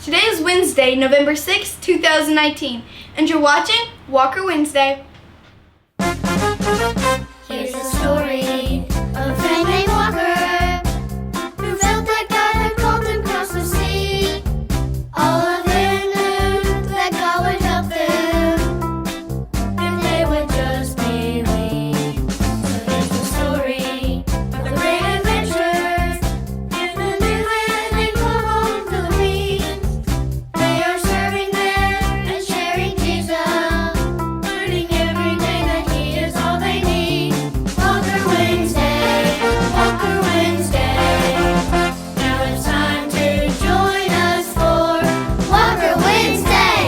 Today is Wednesday, November 6, 2019, and you're watching Walker Wednesday. Here's the story of a friend named Walker who felt that God had called him across the sea. All of them knew that God would help them if they would just believe. So here's the story of the great adventure in a new land named Colon, Philippines. They are serving there and sharing Jesus, learning every day that He is all they need. Walker Wednesday, Walker Wednesday. Now it's time to join us for Walker Wednesday.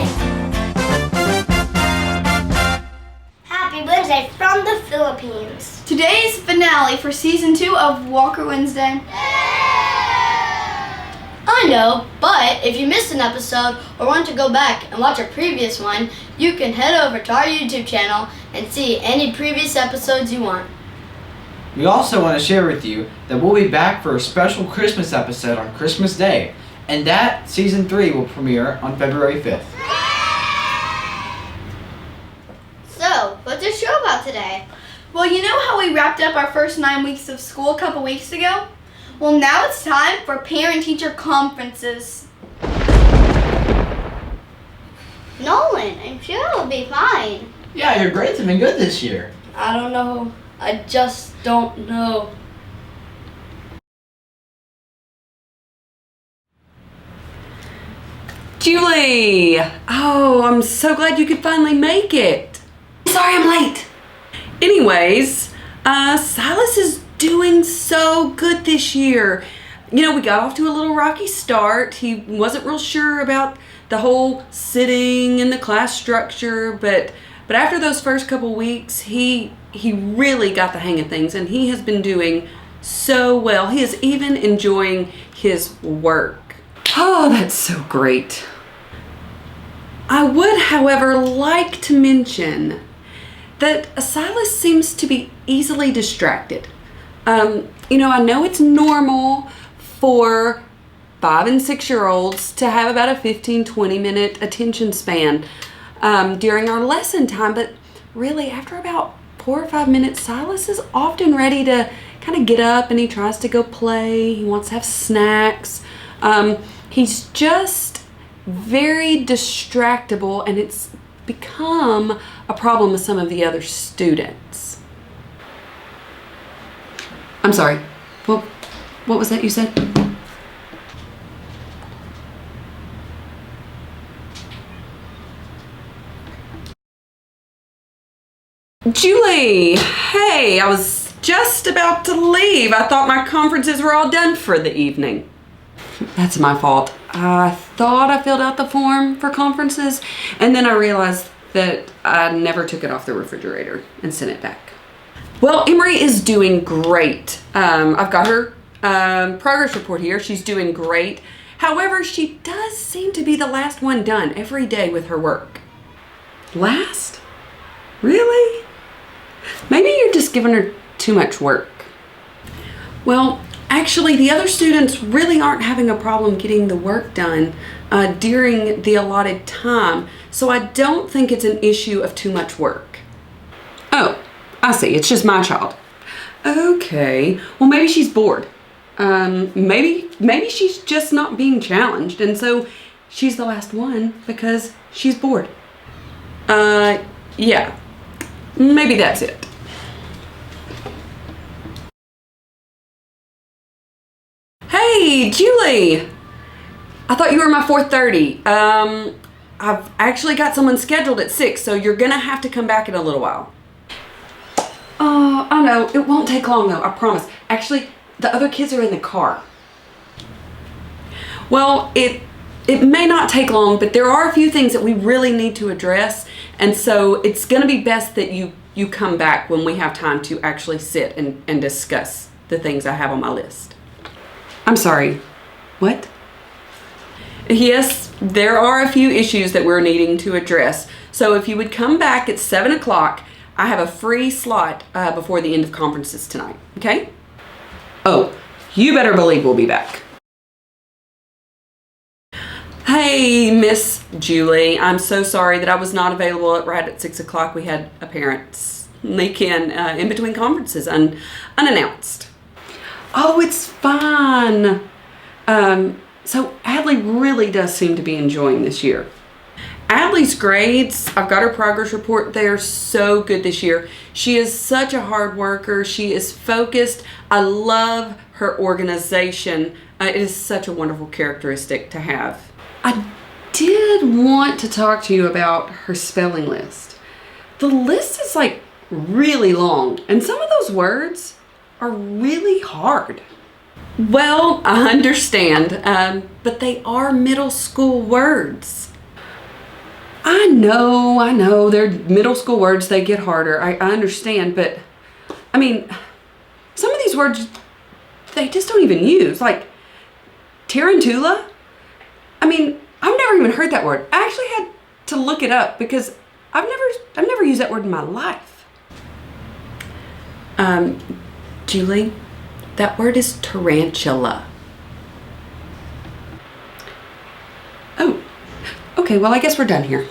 Happy Wednesday from the Philippines. Today's finale for Season 2 of Walker Wednesday. I know, but if you missed an episode or want to go back and watch a previous one, you can head over to our YouTube channel and see any previous episodes you want. We also want to share with you that we'll be back for a special Christmas episode on Christmas Day, and that Season 3 will premiere on February 5th. So, what's the show about today? Well, you know how we wrapped up our first 9 weeks of school a couple weeks ago? Well, now it's time for parent-teacher conferences. Nolan, I'm sure it'll be fine. Yeah, your grades have been good this year. I don't know. I just don't know. Julie! Oh, I'm so glad you could finally make it. Sorry I'm late. Anyways, Silas is doing so good this year. You know, we got off to a little rocky start. He wasn't real sure about the whole sitting and the class structure, but after those first couple weeks, he really got the hang of things, and he has been doing so well. He is even enjoying his work. Oh, that's so great. I would, however, like to mention that Silas seems to be easily distracted. You know, I know it's normal for 5 and 6-year-olds to have about a 15-20 minute attention span during our lesson time, but really after about 4 or 5 minutes, Silas is often ready to kind of get up and he tries to go play. He wants to have snacks. He's just very distractible, and it's become a problem with some of the other students. I'm sorry. What was that you said? Julie, hey, I was just about to leave. I thought my conferences were all done for the evening. That's my fault. I thought I filled out the form for conferences, and then I realized that I never took it off the refrigerator and sent it back. Well, Emery is doing great. I've got her progress report here. She's doing great. However, she does seem to be the last one done every day with her work. Last? Really? Maybe you're just giving her too much work. Well, actually, the other students really aren't having a problem getting the work done during the allotted time, so I don't think it's an issue of too much work. Oh, I see. It's just my child. Okay. Well, maybe she's bored. Maybe she's just not being challenged, and so she's the last one because she's bored. Yeah. Maybe that's it. Hey, Julie! I thought you were my 4:30. I've actually got someone scheduled at 6, so you're gonna have to come back in a little while. I know, it won't take long though, I promise. Actually, the other kids are in the car. Well, it may not take long, but there are a few things that we really need to address, and so it's gonna be best that you come back when we have time to actually sit and discuss the things I have on my list. I'm sorry, what? Yes, there are a few issues that we're needing to address. So if you would come back at 7 o'clock, I have a free slot before the end of conferences tonight, okay? Oh, you better believe we'll be back. Hey, Miss Julie. I'm so sorry that I was not available right at 6 o'clock. We had a parents' weekend in between conferences unannounced. Oh, it's fine. So Adley really does seem to be enjoying this year. Adley's grades, I've got her progress report. They are so good this year. She is such a hard worker. She is focused. I love her organization. It is such a wonderful characteristic to have. I did want to talk to you about her spelling list. The list is like really long, and some of those words are really hard. Well, I understand, but they are middle school words. I know, they're middle school words, they get harder. I understand, but I mean, some of these words, they just don't even use. Like, tarantula? I mean, I've never even heard that word. I actually had to look it up because I've never used that word in my life. Julie, that word is tarantula. Oh, okay, well, I guess we're done here.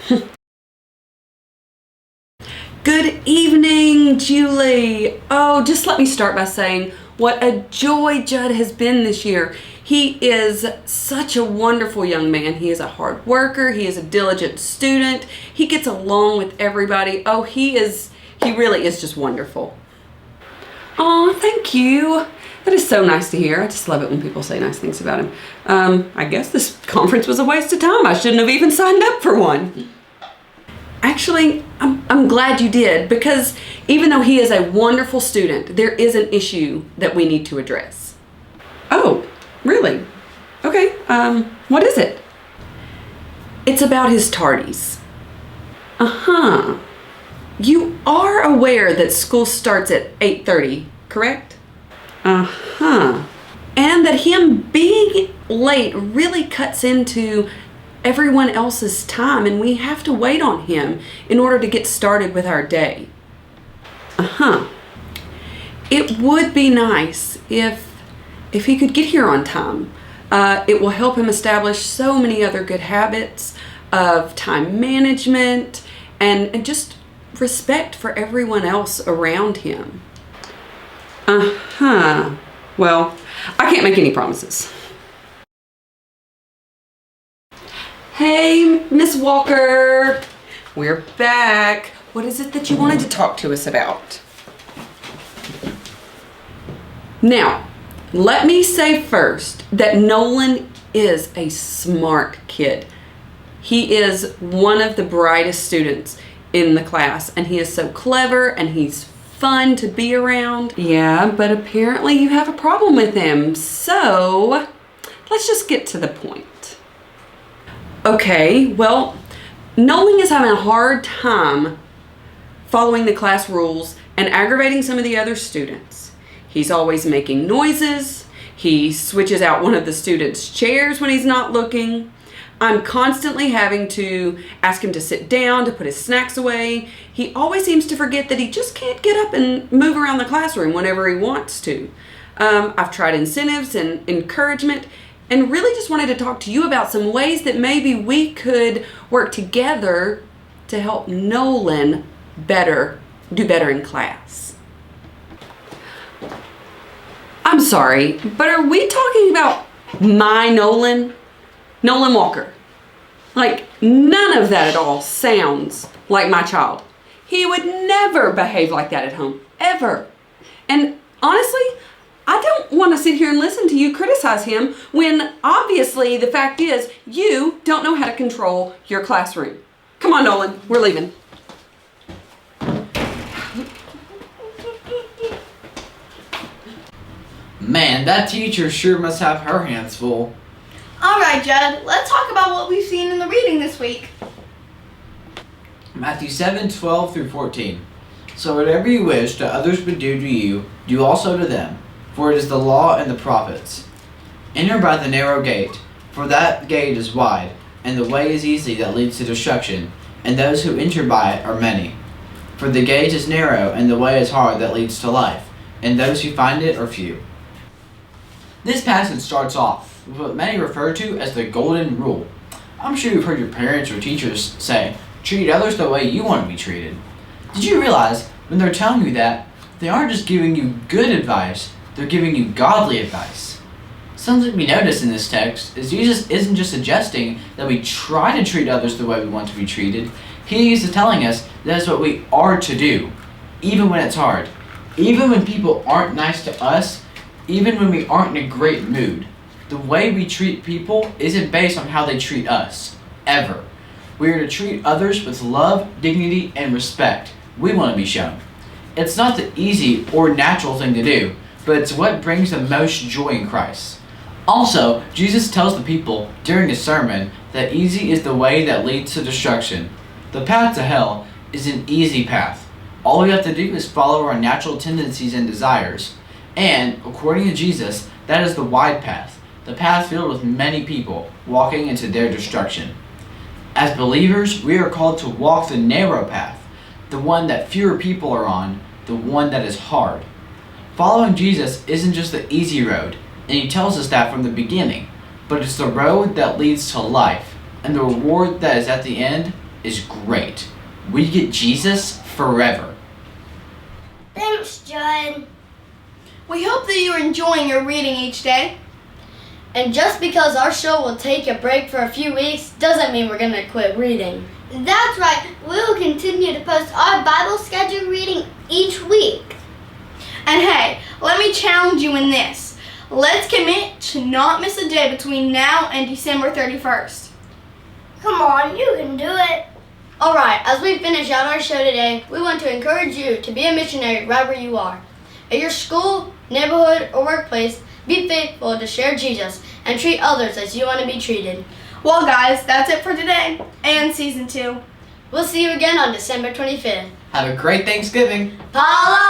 Good evening, Julie. Oh, just let me start by saying what a joy Judd has been this year. He is such a wonderful young man. He is a hard worker. He is a diligent student. He gets along with everybody. Oh, he really is just wonderful. Oh, thank you. That is so nice to hear. I just love it when people say nice things about him. I guess this conference was a waste of time. I shouldn't have even signed up for one. Actually, I'm glad you did, because even though he is a wonderful student, there is an issue that we need to address. Oh, really? Okay, what is it? It's about his tardies. Uh-huh. You are aware that school starts at 8:30, correct? Uh-huh. And that him being late really cuts into everyone else's time, and we have to wait on him in order to get started with our day. Uh-huh. It would be nice if he could get here on time. It will help him establish so many other good habits of time management and just respect for everyone else around him. Uh-huh. Well, I can't make any promises. Hey, Miss Walker. We're back. What is it that you wanted to talk to us about? Now, let me say first that Nolan is a smart kid. He is one of the brightest students in the class, and he is so clever and he's fun to be around. Yeah, but apparently you have a problem with him, so let's just get to the point. Okay, well, Nolan is having a hard time following the class rules and aggravating some of the other students. He's always making noises. He switches out one of the students' chairs when he's not looking. I'm constantly having to ask him to sit down, to put his snacks away. He always seems to forget that he just can't get up and move around the classroom whenever he wants to. I've tried incentives and encouragement, and really just wanted to talk to you about some ways that maybe we could work together to help Nolan do better in class. I'm sorry, but are we talking about my Nolan? Nolan Walker. Like, none of that at all sounds like my child. He would never behave like that at home, ever. And honestly, I don't want to sit here and listen to you criticize him when obviously the fact is you don't know how to control your classroom. Come on, Nolan, we're leaving. Man, that teacher sure must have her hands full. All right, Judd, let's talk about what we've seen in the reading this week. Matthew 7:12 through 14. So whatever you wish that others would do to you, do also to them. For it is the law and the prophets. Enter by the narrow gate, for that gate is wide, and the way is easy that leads to destruction, and those who enter by it are many. For the gate is narrow, and the way is hard that leads to life, and those who find it are few. This passage starts off with what many refer to as the golden rule. I'm sure you've heard your parents or teachers say, treat others the way you want to be treated. Did you realize when they're telling you that, they aren't just giving you good advice, they're giving you godly advice? Something we notice in this text is Jesus isn't just suggesting that we try to treat others the way we want to be treated. He is telling us that is what we are to do, even when it's hard. Even when people aren't nice to us, even when we aren't in a great mood. The way we treat people isn't based on how they treat us, ever. We are to treat others with love, dignity, and respect we want to be shown. It's not the easy or natural thing to do, but it's what brings the most joy in Christ. Also, Jesus tells the people during his sermon that easy is the way that leads to destruction. The path to hell is an easy path. All we have to do is follow our natural tendencies and desires. And, according to Jesus, that is the wide path, the path filled with many people walking into their destruction. As believers, we are called to walk the narrow path, the one that fewer people are on, the one that is hard. Following Jesus isn't just the easy road, and he tells us that from the beginning, but it's the road that leads to life, and the reward that is at the end is great. We get Jesus forever. Thanks, John. We hope that you are enjoying your reading each day. And just because our show will take a break for a few weeks doesn't mean we're going to quit reading. That's right. We will continue to post our Bible schedule reading each week. And hey, let me challenge you in this. Let's commit to not miss a day between now and December 31st. Come on, you can do it. Alright, as we finish out our show today, we want to encourage you to be a missionary right where you are. At your school, neighborhood, or workplace, be faithful to share Jesus and treat others as you want to be treated. Well guys, that's it for today and season 2. We'll see you again on December 25th. Have a great Thanksgiving. Paula!